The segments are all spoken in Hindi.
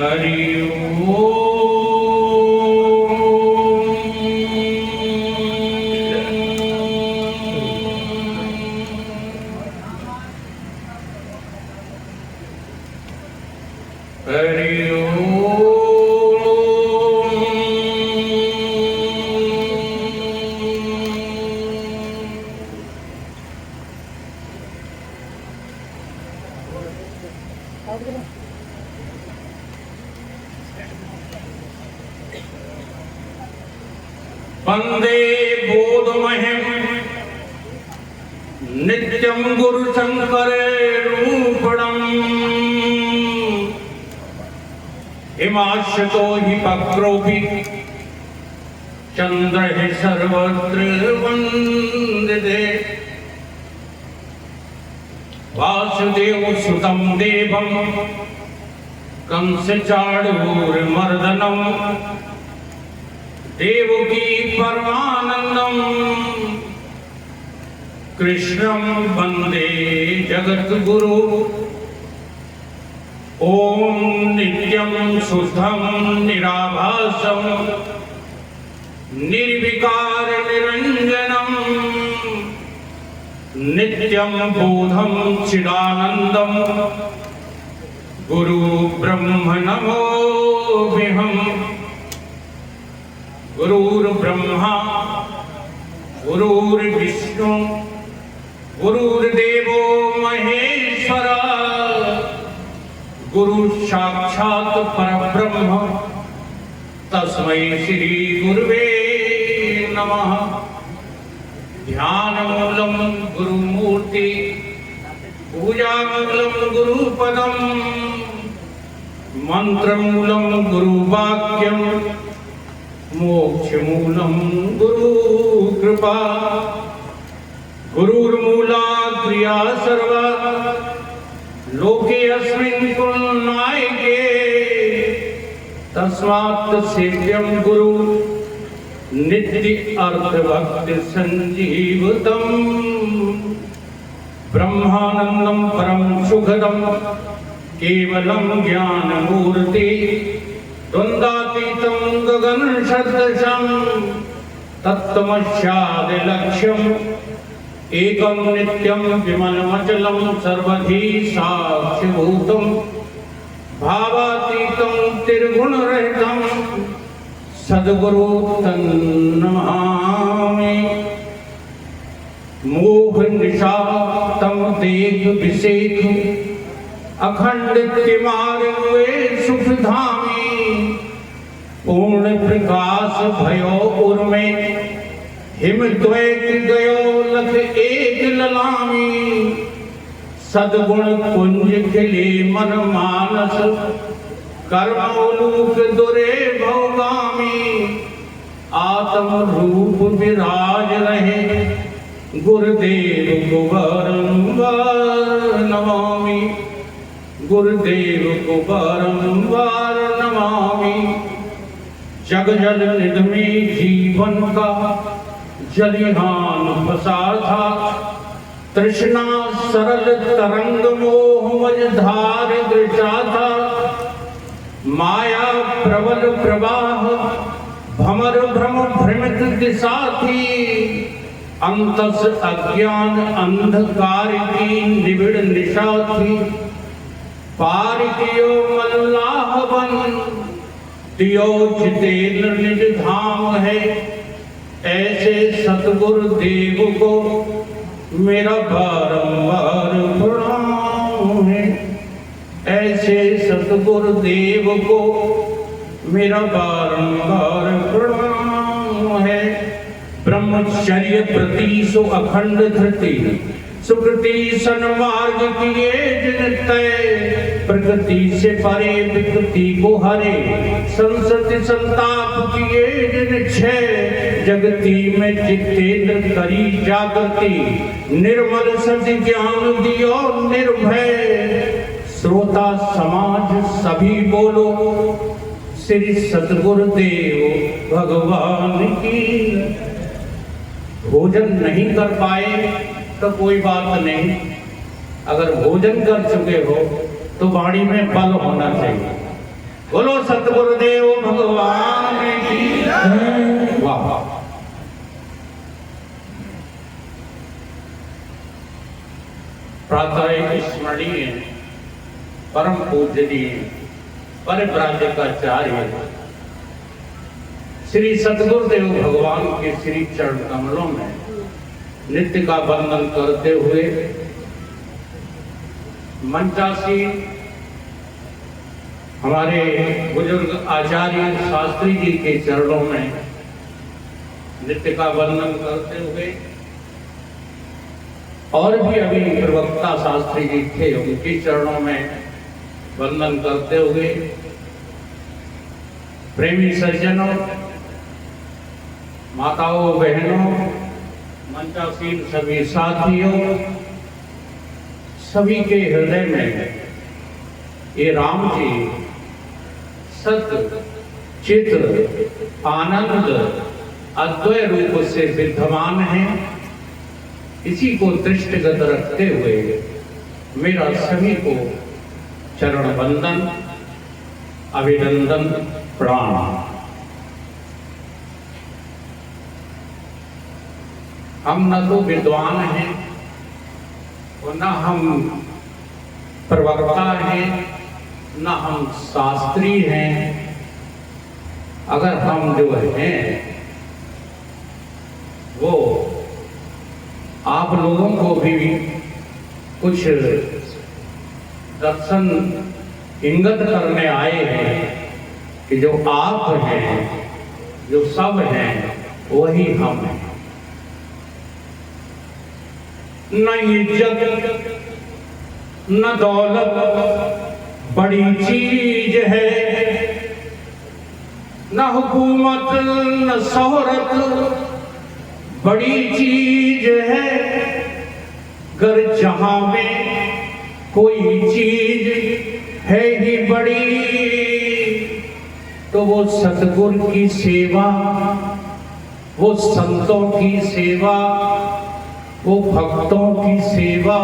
हरि वंदे बोधमहिं नित्यं गुरुशंकरे रूपणम् हिमाश्रितो हि पक्रोऽपि चन्द्रः सर्वत्र वन्दते वासुदेवसुतं देवं कंसचाणूरमर्दनम् देवकी परमानंदम कृष्णं वंदे जगद्गुरु। ओम नित्यं शुद्धं निराभासं निर्विकार निरंजनं नित्यं बोधं चिदानंदं गुरु ब्रह्म नमोऽहम्। गुरुर्ब्रह्मा गुरुर्विष्णु गुरुर्देवो महेश्वर गुरु साक्षात् परब्रह्म तस्मै श्री गुरुवे नमः। ध्यानमूलं गुरुमूर्ति पूजामूलं गुरुपदं मंत्रमूलं गुरुवाक्यं मोक्षमूलं गुरु कृपा। गुरुर्मूला क्रिया सर्वा लोके अस्मिन् कुलनायके तस्मात् सेव्यं गुरु नित्य अर्थ भक्ति संजीवतम्। ब्रह्मानंदं परम सुखदं केवलं ज्ञानमूर्ति द्वंद्वातीतं गगन सदृशं तत्तमस्यादिलक्ष्यम् एकं नित्यं विमलमचलं सर्वधी साक्षिभूतं भावातीतं त्रिगुणरहितं सद्गुरु तन्नमामि। मोहनिशातं देख विषेख अखंडितमार्गे सुखधामी पूर्ण प्रकाश भयो उर्मे हिम द्वैत गयो लख एक ललामी। सद्गुण कुंज खिले मन मानस कर्मोलूक दुरे भोगामी। आत्म रूप विराज रहे गुरुदेव को बारंबार नमामि। गुरुदेव को बारंबार नमामि। जग जल निधि में जीवन का जलिहान फंसा था तृष्णा सरल तरंग मोह मझधार दृशा था। माया प्रबल प्रवाह भमर भ्रम भ्रमित दिशा थी। अंतस अज्ञान अंधकार की निबिड़ निशा थी। पार कियो मल्लाह बन दियो जितेंद्र निज धाम है। ऐसे सतगुरु देव को मेरा बारंबार प्रणाम है। ऐसे सतगुरु देव को मेरा बारंबार प्रणाम है। ब्रह्मचर्य प्रति सो अखंड धृति सुकृति सन्मार्ग किए जिन तय। प्रकृति से परे विकृति को हरे संसति संताप किए जिन छय। जगती में जितेंद्र करी जागृति निर्मल सति ज्ञान दियो निर्भय। श्रोता समाज सभी बोलो श्री सतगुरुदेव भगवान की। भोजन नहीं कर पाए तो कोई बात नहीं, अगर भोजन कर चुके हो तो वाणी में बल होना चाहिए। बोलो सतगुरुदेव भगवान की जय। वाह। प्रातः स्मरणीय परम पूजनीय परिव्राजकाचार्य श्री सतगुरुदेव भगवान के श्री चरण कमलों में नित्य का वंदन करते हुए मंचासीन हमारे बुजुर्ग आचार्य शास्त्री जी के चरणों में नित्य का वंदन करते हुए, और भी अभी प्रवक्ता शास्त्री जी थे उनके चरणों में वंदन करते हुए, प्रेमी सज्जनों, माताओं बहनों, मंचासीन सभी साथियों, सभी के हृदय में ये राम जी सत्य चित्र आनंद अद्वय रूप से विद्यमान हैं। इसी को दृष्टिगत रखते हुए मेरा सभी को चरण वंदन अभिनंदन प्रणाम। हम न तो विद्वान हैं और न हम प्रवक्ता हैं, न हम शास्त्री हैं। अगर हम जो हैं वो आप लोगों को भी कुछ दर्शन इंगित करने आए हैं कि जो आप हैं, जो सब हैं, वही हम हैं। न इज्जत न दौलत बड़ी चीज है, न हुकूमत न शोहरत बड़ी चीज है। गर जहां में कोई चीज है ही बड़ी, तो वो सतगुरु की सेवा, वो संतों की सेवा, वो भक्तों की सेवा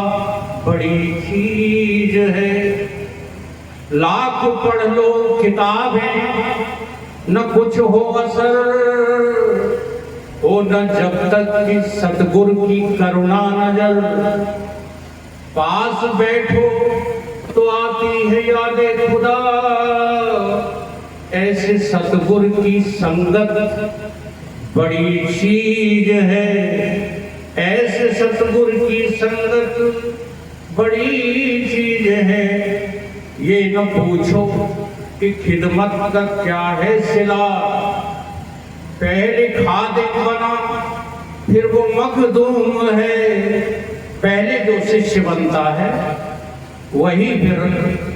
बड़ी चीज है। लाख पढ़ लो किताबें न कुछ हो असर, हो न जब तक कि सतगुरु की करुणा नजर। पास बैठो तो आती है यादे खुदा, ऐसे सतगुरु की संगत बड़ी चीज है। ऐसे सतगुरु की संगत बड़ी चीज है। ये न पूछो कि खिदमत का क्या है सिला, पहले खादिम बना फिर वो मखदूम है। पहले जो शिष्य बनता है वही फिर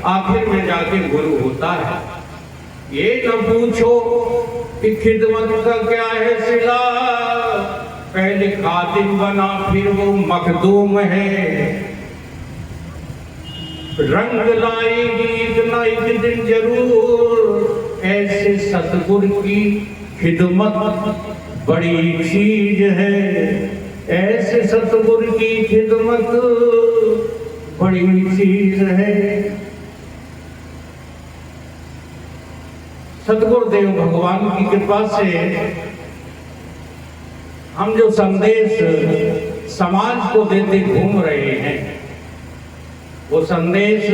आखिर में जाके गुरु होता है। ये न पूछो कि खिदमत का क्या है सिला, पहले खादिम बना फिर वो मखदूम है। रंग लाएगी एक न एक दिन जरूर, ऐसे सतगुरु की खिदमत बड़ी चीज है। ऐसे सतगुरु की खिदमत बड़ी चीज है। सतगुरुदेव भगवान की कृपा से हम जो संदेश समाज को देते घूम रहे हैं, वो संदेश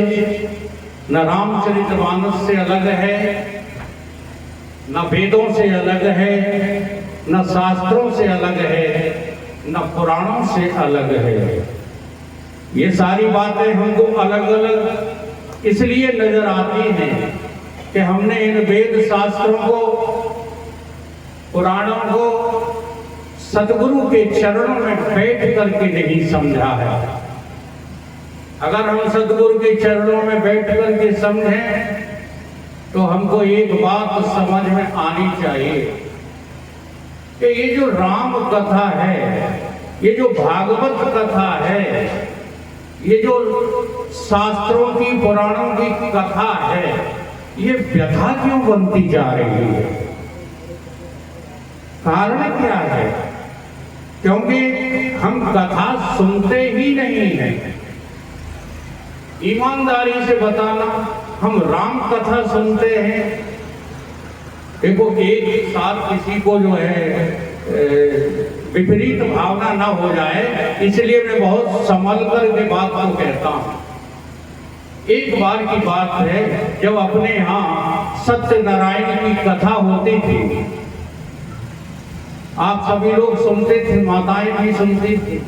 न रामचरितमानस से अलग है, न वेदों से अलग है, न शास्त्रों से अलग है, न पुराणों से अलग है। ये सारी बातें हमको अलग अलग इसलिए नजर आती हैं कि हमने इन वेद शास्त्रों को, पुराणों को सतगुरु के चरणों में बैठ करके नहीं समझा है। अगर हम सतगुरु के चरणों में बैठ करके समझें तो हमको एक बात समझ में आनी चाहिए कि ये जो राम कथा है, ये जो भागवत कथा है, ये जो शास्त्रों की पुराणों की कथा है, ये व्यथा क्यों बनती जा रही है? कारण क्या है? क्योंकि हम कथा सुनते ही नहीं हैं। ईमानदारी से बताना, हम राम कथा सुनते हैं। देखो, एक साथ किसी को जो है विपरीत भावना ना हो जाए, इसलिए मैं बहुत संभल कर के बात को कहता हूं। एक बार की बात है, जब अपने यहाँ सत्यनारायण की कथा होती थी, आप सभी लोग सुनते थे, माताएं भी सुनती थी।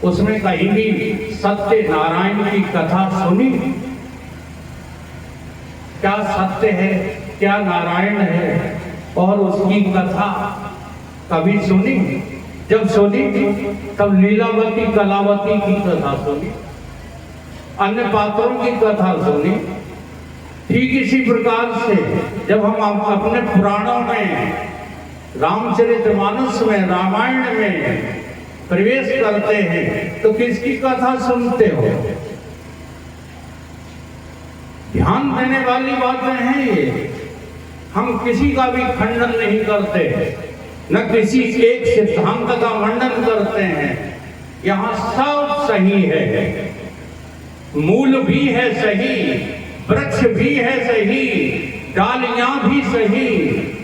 उसमें कहीं भी सत्यनारायण की कथा सुनी? क्या सत्य है, क्या नारायण है, और उसकी कथा कभी सुनी? जब सुनी तब लीलावती कलावती की कथा सुनी, अन्य पात्रों की कथा सुनी। ठीक इसी प्रकार से जब हम अपने पुराणों में, रामचरितमानस में, रामायण में प्रवेश करते हैं तो किसकी कथा सुनते हो? ध्यान देने वाली बातें हैं ये। हम किसी का भी खंडन नहीं करते, न किसी एक सिद्धांत का मंडन करते हैं। यहाँ सब सही है, मूल भी है सही, वृक्ष भी है सही, डालियां भी सही,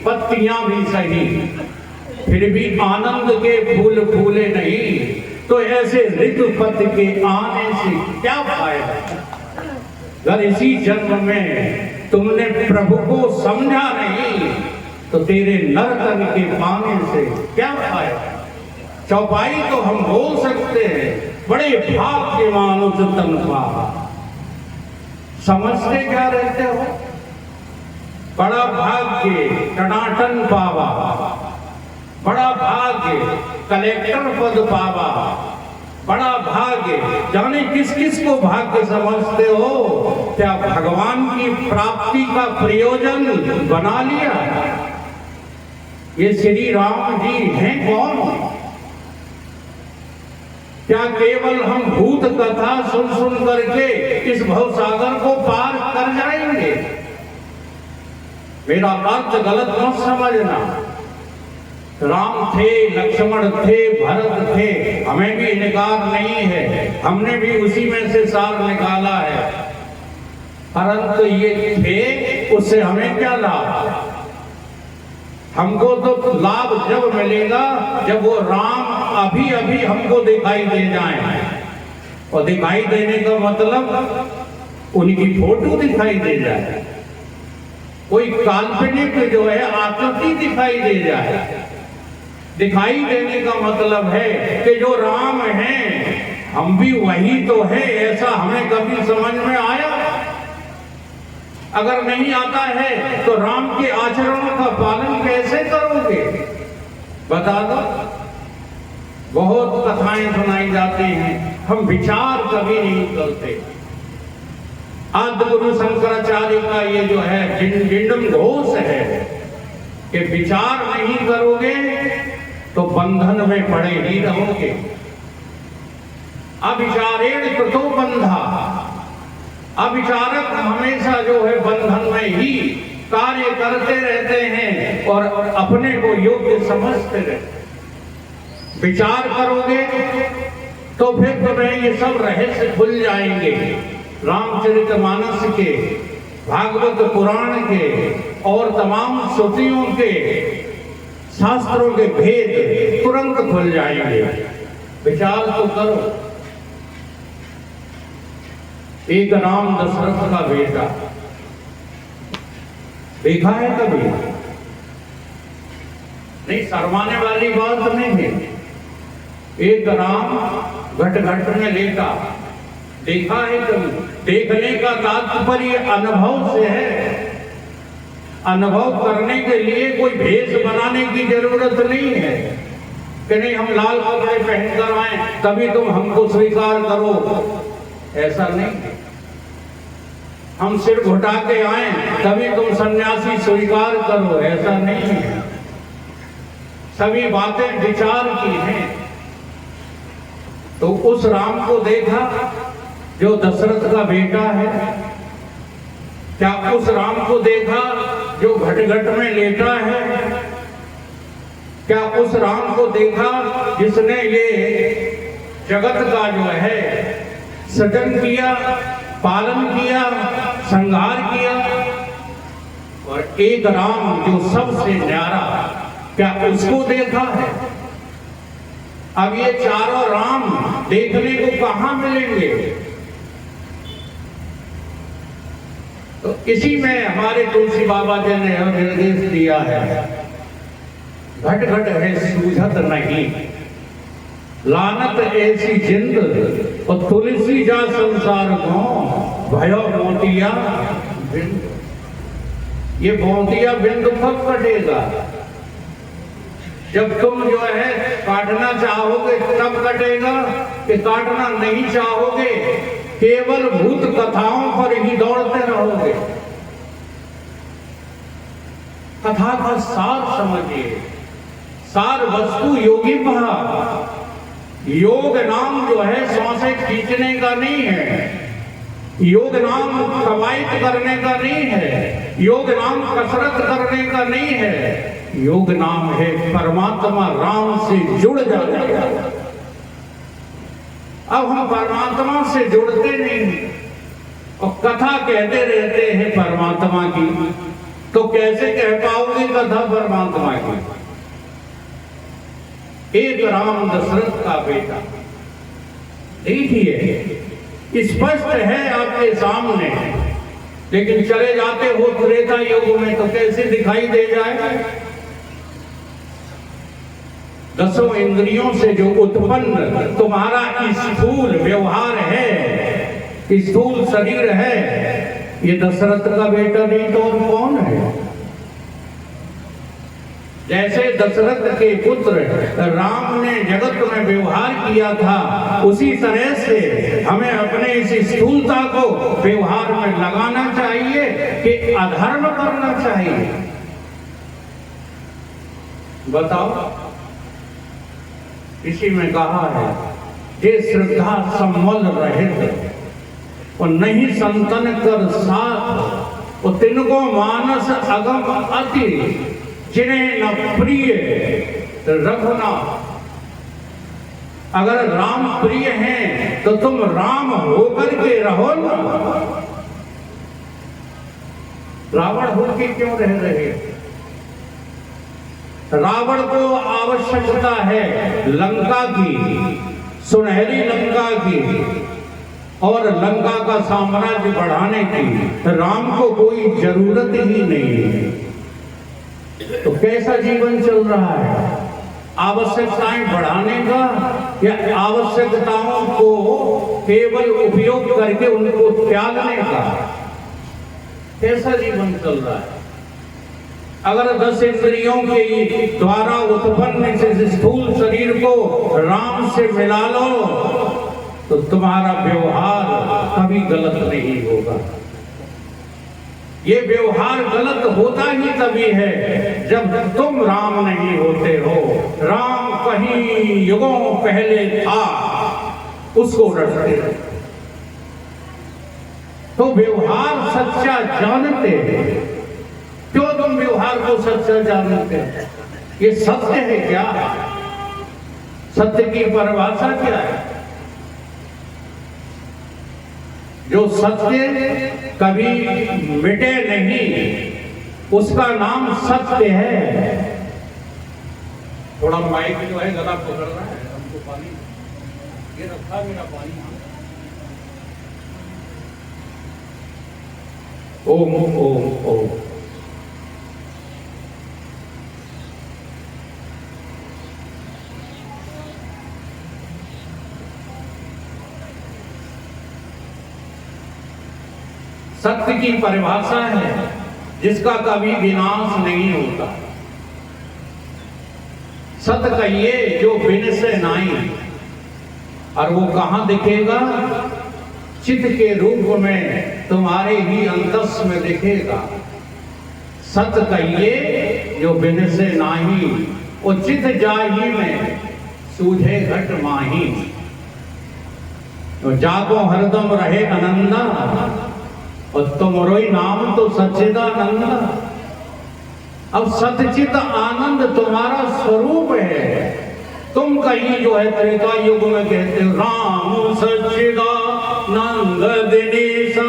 पत्तियां भी सही, फिर भी आनंद के फूल फूले नहीं। तो ऐसे ऋतुपत के आने से क्या फायदा? अगर इसी जन्म में तुमने प्रभु को समझा नहीं तो तेरे नर्तन के पाने से क्या फायदा? चौपाई तो हम बोल सकते हैं, बड़े भाग्य मानुष तन पावा। समझते क्या रहते हो? बड़ा भाग्य टनाटन पावा, बड़ा भाग्य कलेक्टर पद पावा, बड़ा भाग्य। जाने किस किस को भाग्य समझते हो? क्या भगवान की प्राप्ति का प्रयोजन बना लिया? ये श्री राम जी हैं कौन? क्या केवल हम भूत कथा सुन सुन करके इस भवसागर को पार कर जाएंगे? मेरा अर्थ गलत मत समझना। राम थे, लक्ष्मण थे, भरत थे, हमें भी इनकार नहीं है, हमने भी उसी में से सार निकाला है। परंतु ये थे, उससे हमें क्या लाभ? हमको तो लाभ जब मिलेगा जब वो राम अभी अभी हमको दिखाई दे जाए। और दिखाई देने का मतलब उनकी फोटो दिखाई दे जाए, कोई काल्पनिक जो है आकृति दिखाई दे जाए। दिखाई देने का मतलब है कि जो राम हैं हम भी वही तो है, ऐसा हमें कभी समझ में आया? अगर नहीं आता है तो राम के आचरणों का पालन कैसे करोगे? बता दो। बहुत कथाएं सुनाई जाती हैं, हम विचार कभी नहीं करते। आद्य गुरु शंकराचार्य का ये जो है जिंडम घोष है कि विचार नहीं करोगे तो बंधन में पड़े ही रहोगे। अविचारेण कृतो बंधा, अविचारक हमेशा जो है बंधन में ही कार्य करते रहते हैं और अपने को योग्य समझते रहते। विचार करोगे तो फिर तुम्हें ये सब रहस्य खुल जाएंगे। रामचरितमानस के, भागवत पुराण के और तमाम श्रुतियों के, शास्त्रों के भेद तुरंत खुल जाएंगे। विचार तो करो। एक राम दशरथ का बेटा, देखा है कभी? नहीं, शर्माने वाली बात नहीं है। एक राम घट घट में लेटा, देखा है कभी? देखने का तात्पर्य अनुभव से है। अनुभव करने के लिए कोई भेष बनाने की जरूरत नहीं है कि नहीं हम लाल कपड़े पहनकर आए तभी तुम हमको स्वीकार करो, ऐसा नहीं। हम सिर घुटा के आए तभी तुम सन्यासी स्वीकार करो, ऐसा नहीं है। सभी बातें विचार की हैं। तो उस राम को देखा जो दशरथ का बेटा है? क्या उस राम को देखा जो घट घट में लेटा है? क्या उस राम को देखा जिसने ये जगत का जो है सृजन किया, पालन किया, संहार किया? और एक राम जो सबसे न्यारा, क्या उसको देखा है? अब ये चारों राम देखने को कहां मिलेंगे? तो इसी में हमारे तुलसी बाबा जी ने निर्देश दिया है, घट घट है सूझत नहीं, लानत ऐसी जिंद और तुलसी जा संसार को भयो मोतिया बिंद। ये मोतिया बिंद कब कटेगा? जब तुम जो है काटना चाहोगे तब कटेगा, कि काटना नहीं चाहोगे केवल भूत कथाओं पर ही दौड़ते रहोगे? कथा का सार समझिए, सार वस्तु योगी पहा। योग नाम जो है सांसें खींचने का नहीं है, योग नाम कवायद करने का नहीं है, योग नाम कसरत करने का नहीं है। योग नाम है परमात्मा राम से जुड़ जाना। अब हम परमात्मा से जुड़ते नहीं और कथा कहते रहते हैं परमात्मा की, तो कैसे कह पाओगे कथा परमात्मा की? एक राम दशरथ का बेटा, देखिए स्पष्ट है आपके सामने, लेकिन चले जाते हो त्रेता युग में तो कैसे दिखाई दे जाए? दसों इंद्रियों से जो उत्पन्न तुम्हारा स्थूल व्यवहार है, स्थूल शरीर है, ये दशरथ का बेटा नहीं तो और कौन है? जैसे दशरथ के पुत्र राम ने जगत में व्यवहार किया था, उसी तरह से हमें अपने इस स्थूलता को व्यवहार में लगाना चाहिए कि अधर्म करना चाहिए? बताओ। इसी में कहा है, जे श्रद्धा सम्मल रहित और नहीं संतन कर साथ, और तिनको मानस अगम अति, जिन्हें न प्रिय रखना। अगर राम प्रिय हैं तो तुम राम होकर के रहो ना, रावण होके क्यों रह रहे? रावण को आवश्यकता है लंका की, सुनहरी लंका की, और लंका का साम्राज्य बढ़ाने की। राम को कोई जरूरत ही नहीं है। तो कैसा जीवन चल रहा है? आवश्यकताएं बढ़ाने का या आवश्यकताओं को केवल उपयोग करके उनको त्यागने का? कैसा जीवन चल रहा है? अगर 10 इंद्रियों के द्वारा उत्पन्न इस स्थूल शरीर को राम से मिला लो तो तुम्हारा व्यवहार कभी गलत नहीं होगा। ये व्यवहार गलत होता ही तभी है जब तुम राम नहीं होते हो। राम कहीं युगों पहले था, उसको रटते रहे। तो व्यवहार सच्चा जानते हैं। क्यों तुम व्यवहार को सच्चा जानते हैं? ये सत्य है क्या? सत्य की परिभाषा क्या है? जो सत्य कभी मिटे नहीं, उसका नाम सत्य है। थोड़ा माइक जो है गला पकड़ रहा है, हमको पानी ये रखा मेरा पानी। ओम ओम ओम। सत्य की परिभाषा है जिसका कभी विनाश नहीं होता। सत्य कहिए जो बिन से नाई, और वो कहां दिखेगा? चित्त के रूप में तुम्हारे ही अंतस में दिखेगा। सत्य कहिए जो बिन से नाही, वो चित्त जाही में सूझे घट माही। तो जागो हरदम रहे आनंदा, और तुमरो ही नाम तो सच्चिदानंद। अब सतचित आनंद तुम्हारा स्वरूप है। तुम कहीं जो है त्रेता युग में कहते हो राम सच्चिदानंद दिनेशा।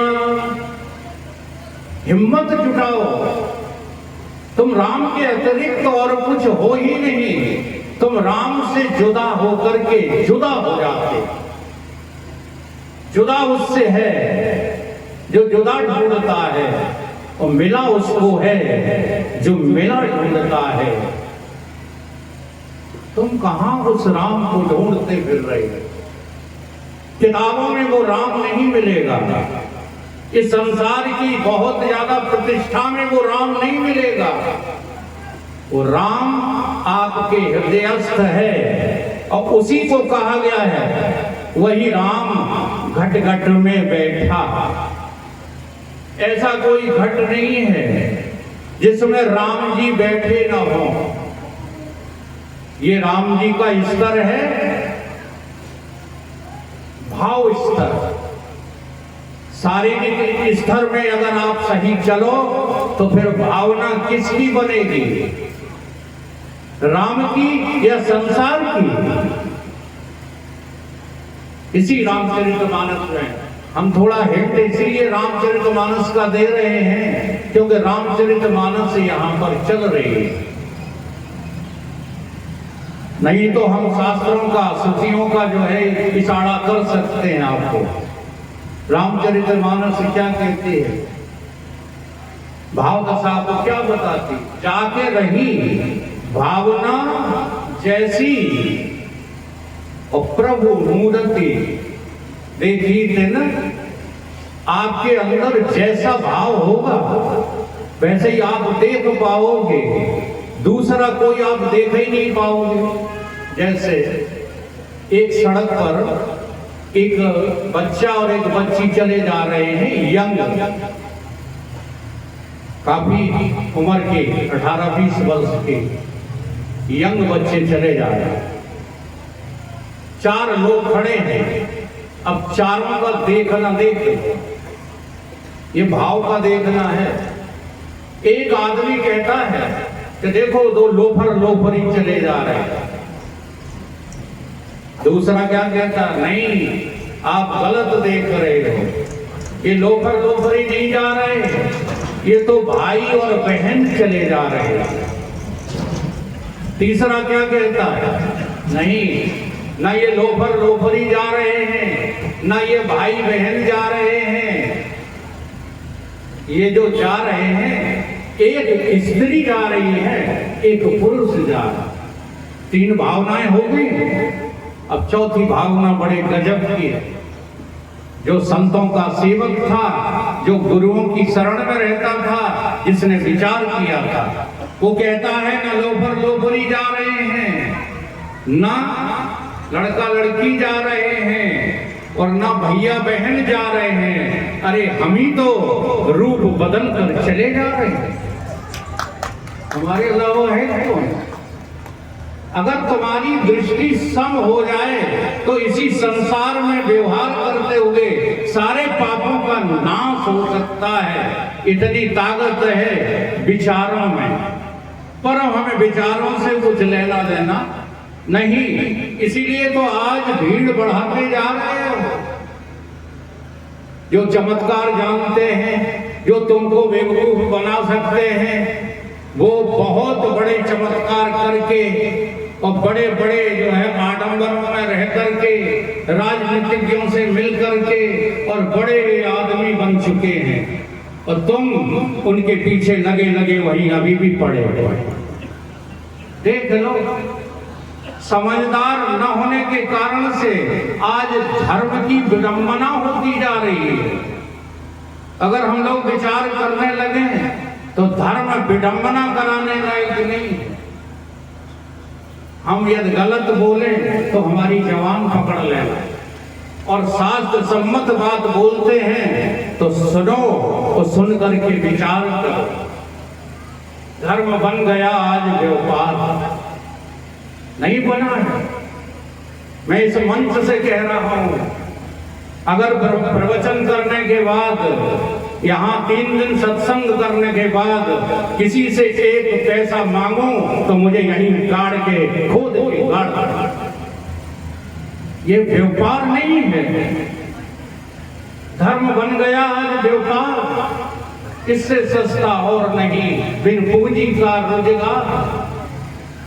हिम्मत जुटाओ, तुम राम के अतिरिक्त और कुछ हो ही नहीं। तुम राम से जुदा होकर के जुदा हो जाते। जुदा उससे है जो जुदा ढूंढता है, और मिला उसको है जो मिला ढूंढता है। तुम कहां उस राम को ढूंढते फिर रहे हो? किताबों में वो राम नहीं मिलेगा। इस संसार की बहुत ज्यादा प्रतिष्ठा में वो राम नहीं मिलेगा। वो राम आपके हृदयस्थ है, और उसी को कहा गया है वही राम घट घट में बैठा। ऐसा कोई घट नहीं है जिसमें राम जी बैठे ना हो। ये राम जी का स्तर है भाव स्तर। शारीरिक स्तर में अगर आप सही चलो तो फिर भावना किसकी बनेगी? राम की या संसार की? इसी रामचरितमानस में हम थोड़ा हिंट इसलिए रामचरितमानस का दे रहे हैं क्योंकि रामचरितमानस यहां पर चल रही है। नहीं तो हम शास्त्रों का, श्रुतियों का जो है इशारा कर सकते हैं आपको। रामचरितमानस क्या कहती है? भाव दशा को क्या बताती? जाके रही भावना जैसी और प्रभु मूर्ति देखी थे ना। आपके अंदर जैसा भाव होगा वैसे ही आप देख पाओगे, दूसरा कोई आप देख ही नहीं पाओगे। जैसे एक सड़क पर एक बच्चा और एक बच्ची चले जा रहे हैं, यंग, काफी उम्र के 18-20 वर्ष के यंग बच्चे चले जा रहे हैं। 4 लोग खड़े हैं। अब चारों का देखना, देख ये भाव का देखना है। एक आदमी कहता है कि देखो 2 लोफर लोफरी चले जा रहे हैं। दूसरा क्या कहता? नहीं, आप गलत देख रहे हो, ये लोफर लोफरी नहीं जा रहे, ये तो भाई और बहन चले जा रहे हैं। तीसरा क्या कहता है? नहीं, ना ये लोफर लोफरी जा रहे हैं, ना ये भाई बहन जा रहे हैं, ये जो जा रहे हैं एक स्त्री जा रही है, एक पुरुष जा रहा है। 3 भावनाएं हो गई। अब चौथी भावना बड़े गजब की है। जो संतों का सेवक था, जो गुरुओं की शरण में रहता था, जिसने विचार किया था, वो कहता है ना लोफर लोफरी जा रहे हैं, ना लड़का लड़की जा रहे हैं, और ना भैया बहन जा रहे हैं। अरे हम ही तो रूप बदल कर चले जा रहे हैं, हमारे अलावा है कौन? अगर तुम्हारी दृष्टि सम हो जाए तो इसी संसार में व्यवहार करते हुए सारे पापों का नाश हो सकता है। इतनी ताकत है विचारों में। पर हमें विचारों से कुछ लेना देना नहीं, इसीलिए तो आज भीड़ बढ़ाते जा रहे हो। जो चमत्कार जानते हैं, जो तुमको बेवकूफ बना सकते हैं, वो बहुत बड़े चमत्कार करके और बड़े बड़े जो है आडंबरों में रह करके, राजनीतिज्ञों से मिल करके और बड़े आदमी बन चुके हैं, और तुम उनके पीछे लगे लगे वहीं अभी भी पड़े हुए। देख लो, समझदार न होने के कारण से आज धर्म की विडंबना होती जा रही है। अगर हम लोग विचार करने लगे तो धर्म विडंबना कराने लायक नहीं है। हम यदि गलत बोले तो हमारी जवान पकड़ लेना, और शास्त्र सम्मत बात बोलते हैं तो सुनो और सुन करके विचार करो। धर्म बन गया आज व्यापार, नहीं बना है। मैं इस मंच से कह रहा हूं, अगर प्रवचन करने के बाद यहाँ 3 दिन सत्संग करने के बाद किसी से 1 पैसा मांगो तो मुझे यहीं गाड़ के खोद के गाड़। ये व्यापार नहीं है, धर्म बन गया आज व्यापार। इससे सस्ता और नहीं, बिन पूंजी का रोजगार।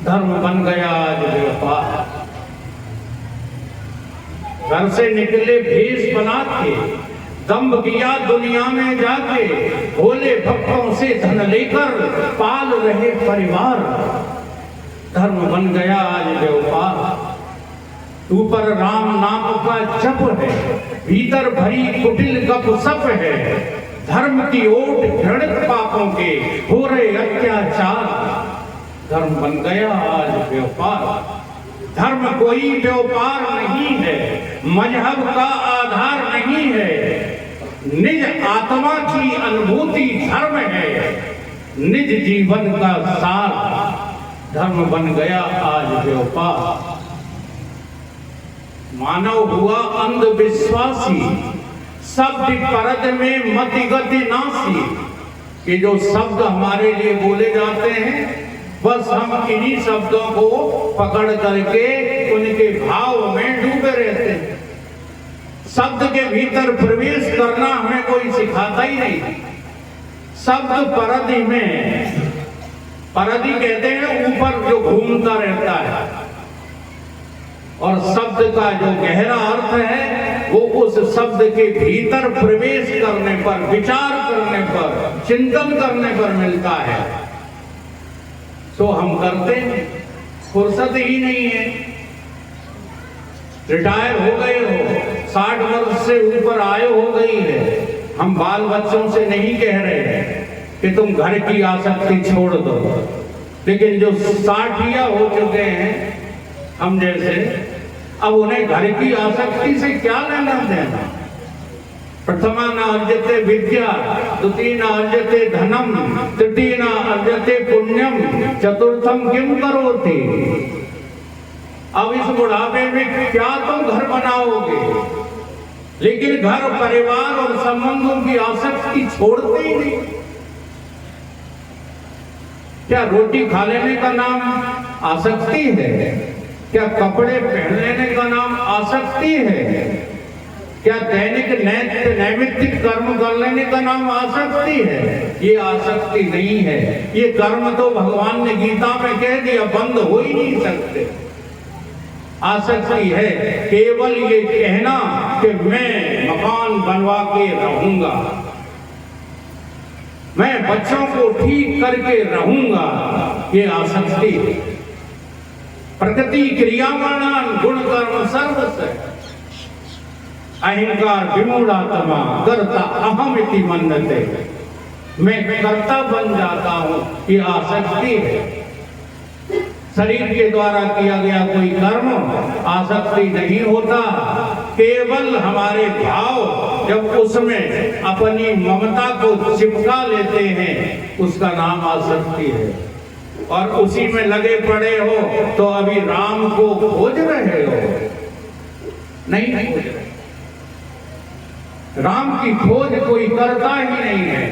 धर्म बन गया आज व्यापार। घर से निकले भेष बना के, दम्भ किया दुनिया में जाके, भोले भक्तों से धन लेकर पाल रहे परिवार। धर्म बन गया आज व्यापार। ऊपर राम नाम का जप है, भीतर भरी कुटिल गपसप है। धर्म की ओट घृणित पापों के हो रहे अत्याचार। धर्म बन गया आज व्यापार। धर्म कोई व्यापार नहीं है, मजहब का आधार नहीं है। निज आत्मा की अनुभूति धर्म है, निज जीवन का सार। धर्म बन गया आज व्यापार। मानव हुआ अंधविश्वासी, शब्द परद में मति गति नासी। ये जो शब्द हमारे लिए बोले जाते हैं, बस हम इन्हीं शब्दों को पकड़ करके उनके भाव में डूबे रहते हैं। शब्द के भीतर प्रवेश करना हमें कोई सिखाता ही नहीं। शब्द परदी में, परदी कहते हैं ऊपर जो घूमता रहता है, और शब्द का जो गहरा अर्थ है वो उस शब्द के भीतर प्रवेश करने पर, विचार करने पर, चिंतन करने पर मिलता है। तो हम करते हैं, फुर्सत ही नहीं है। रिटायर हो गए हो, 60 वर्ष से ऊपर आयु हो गई है। हम बाल बच्चों से नहीं कह रहे हैं कि तुम घर की आसक्ति छोड़ दो, लेकिन जो 60 हो चुके हैं हम जैसे, अब उन्हें घर की आसक्ति से क्या लेना देना। प्रथमा न अर्जते विद्या, द्वितीय न अर्जते धनम, तृतीय न अर्जते पुण्यम, चतुर्थम किम करोति। अब इस बुढ़ापे में क्या तुम घर बनाओगे, लेकिन घर परिवार और संबंधों की आसक्ति छोड़ते ही नहीं। क्या रोटी खा लेने का नाम आसक्ति है? क्या कपड़े पहन लेने का नाम आसक्ति है? क्या दैनिक नैमित्तिक कर्म कर लेने का नाम आसक्ति है? ये आसक्ति नहीं है। ये कर्म तो भगवान ने गीता में कह दिया, बंद हो ही नहीं सकते। आसक्ति है केवल ये कहना कि मैं मकान बनवा के रहूंगा, मैं बच्चों को ठीक करके रहूंगा। ये आसक्ति है। प्रकृति क्रियामाणान गुण कर्म सर्वस्य, अहंकार विमूढ़ात्मा कर्ता अहम इति मन्यते। मैं कर्ता बन जाता हूं, ये आसक्ति है। शरीर के द्वारा किया गया कोई कर्म आसक्ति नहीं होता। केवल हमारे भाव जब उसमें अपनी ममता को चिपका लेते हैं, उसका नाम आसक्ति है। और उसी में लगे पड़े हो तो अभी राम को खोज रहे हो, नहीं खोज रहे। राम की खोज कोई करता ही नहीं है।